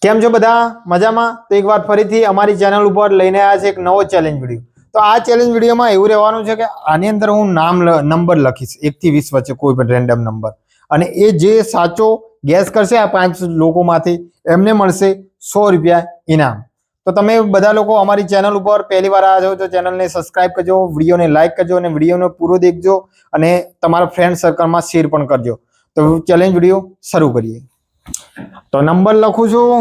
કેમ છો બધા મજામાં? તો એકવાર ફરીથી અમારી ચેનલ ઉપર લઈને આવ્યા છે એક નવો ચેલેન્જ વિડીયો. તો આ ચેલેન્જ વિડીયોમાં એવું રહેવાનું છે કે આની અંદર હું નંબર લખીશ 1 થી 20 વચ્ચે કોઈ પણ રેન્ડમ નંબર, અને એ જે સાચો ગેસ કરશે આ 5 લોકોમાંથી એમને મળશે 100 રૂપિયા ઇનામ. તો તમે બધા લોકો અમારી ચેનલ ઉપર પહેલી વાર આવ્યા છો તો ચેનલને સબસ્ક્રાઇબ કરજો, વિડીયોને લાઇક કરજો અને વિડીયોનો પૂરો દેખજો અને તમારા ફ્રેન્ડ સર્કલમાં શેર પણ કરજો. તો ચેલેન્જ વિડીયો શરૂ કરીએ. તો નંબર લખું છું.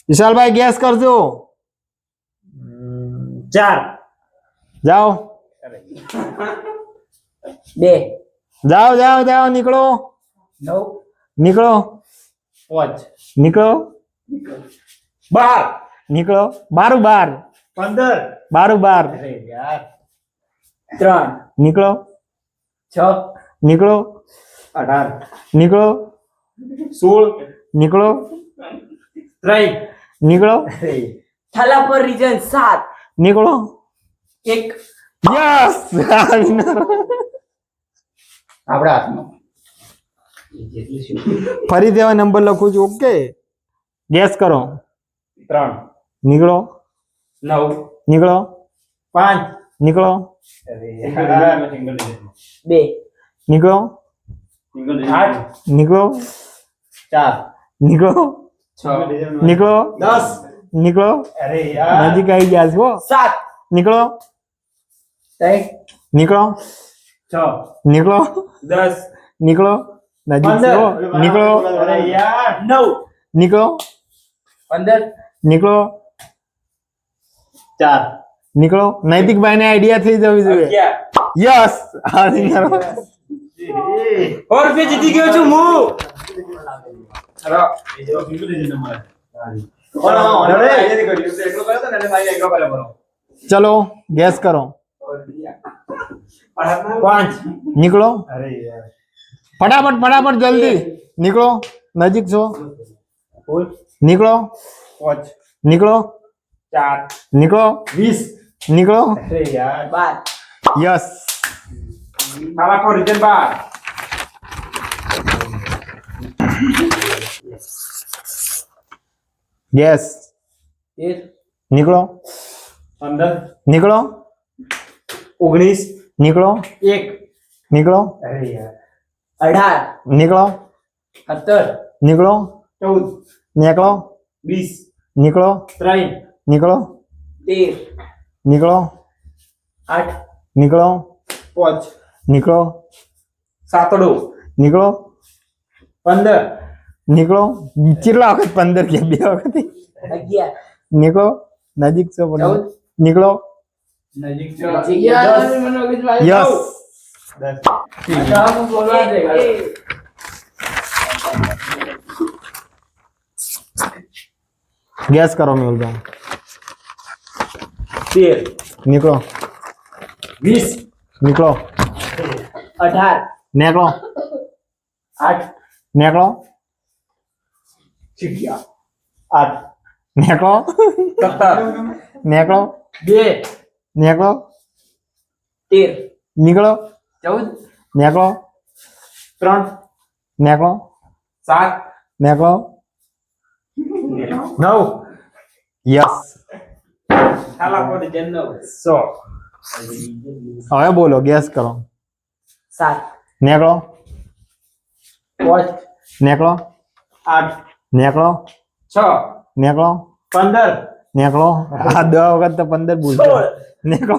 વિશાલભાઈ ગેસ કરજો. 4 જાઓ 2 જાઓ જાઓ જાઓ નીકળો 9 નીકળો 5 નીકળો 12 નીકળો 12 15 12 અરે યાર 3 નીકળો 6 નીકળો 18 નીકળો 16 નીકળો 3 નીકળો થાલા પર રીજન 7 નીકળો 1 યસ આપડા હાથમાં ફરીથી હવે નંબર લખું છું. ઓકે ગેસ કરો. 3 નીકળો 9 નીકળો 5 નીકળો અરે યાર 2 નીકળો 8 નીકળો 4 નીકળો 6 નીકળો 10 નીકળો અરે યાર નજીક આવી ગયા છો. 7 નીકળો 3 નીકળો 6 નીકળો 10 નીકળો નજીક છો. નીકળો અરે યાર 9 નીકળો 15 નીકળો 4 નીકળો. નૈતિકભાઈ ને આઈડિયા થઈ જવી જોઈએ. 11 યસ और पे जीती गयो છું હું. ચલો ગેસ કરો. 5 નીકળો અરે યાર ફટાફટ ફટાફટ જલ્દી નીકળો. નજીક છો. નીકળો 5 નીકળો 4 નીકળો 20 નીકળો. અરે યાર 12 યસ ખાવા કો રીજન 12 ગેસ 13 નીકળો 15 નીકળો 19 નીકળો 1 નીકળો અરે યાર 18 નીકળો 17 નીકળો 14 નીકળો 20 નીકળો 3 નીકળો 13 નીકળો 8 નીકળો 5 નીકળો 7 નીકળો 15 નીકળો. કેટલા વખત 15 કે 2 વખત 11 નીકળો. નજીક છો પણ 14 નીકળો. નજીક યસ 10 ગેસ કરો મેલભાઈ. 13 નીકળો 20 નીકળો 18 નીકળો 8 નીકળો 8 નીકળો 17 નીકળો 2 નીકળો 13 નીકળો 14 નીકળો 3 નીકળો 7 નીકળો 9 યસ. ખાવા કો રીજન 9 હવે બોલો ગેસ કરો. 7 નીકળો 5 નીકળો 8 નીકળો 6 નીકળો 15 નીકળો. આ 10 વખત તો 15 બોલજો. નીકળો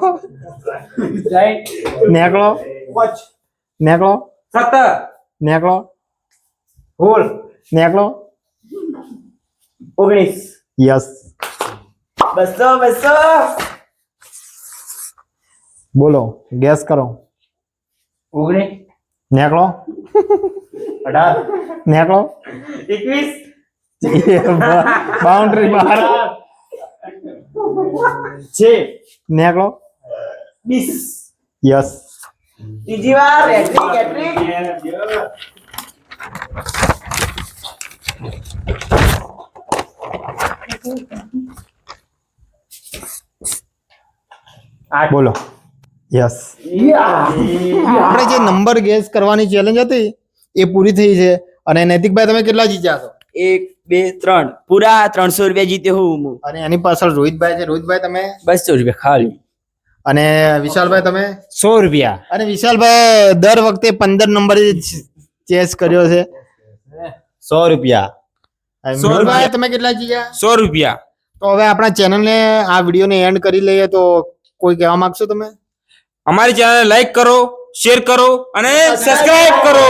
16 નીકળો 5 નીકળો 17 નીકળો 16 નીકળો 19 યસ. 200 બોલો ગેસ કરો. 19 નીકળો 18 નીકળો 21 બાઉન્ડ્રી બહાર 6 નીકળો 20 યસ. ત્રીજી વાર હેટ્રિક બોલો યસ. આપણે જે નંબર ગેસ કરવાની ચેલેન્જ હતી એ પૂરી થઈ છે. અને નૈતિકભાઈ તમે કેટલા જીત્યા છો? 1 2 3 પૂરા 300 રૂપિયા જીત્યો હું અને એની પાછળ રોહિતભાઈ છે. રોહિતભાઈ તમે 200 રૂપિયા ખાલી અને વિશાલભાઈ તમે 100 રૂપિયા. અને વિશાલભાઈ દર વખતે 15 નંબર ચેસ કર્યો છે. 100 રૂપિયા. અને મેહુલભાઈ તમે કેટલા જીત્યા? 100 રૂપિયા. તો હવે આપણા ચેનલને આ વિડીયોને એન્ડ કરી લઈએ. તો કોઈ કહેવા માંગશો તમે? અમારી ચેનલ લાઈક કરો, શેર કરો અને સબસ્ક્રાઇબ કરો.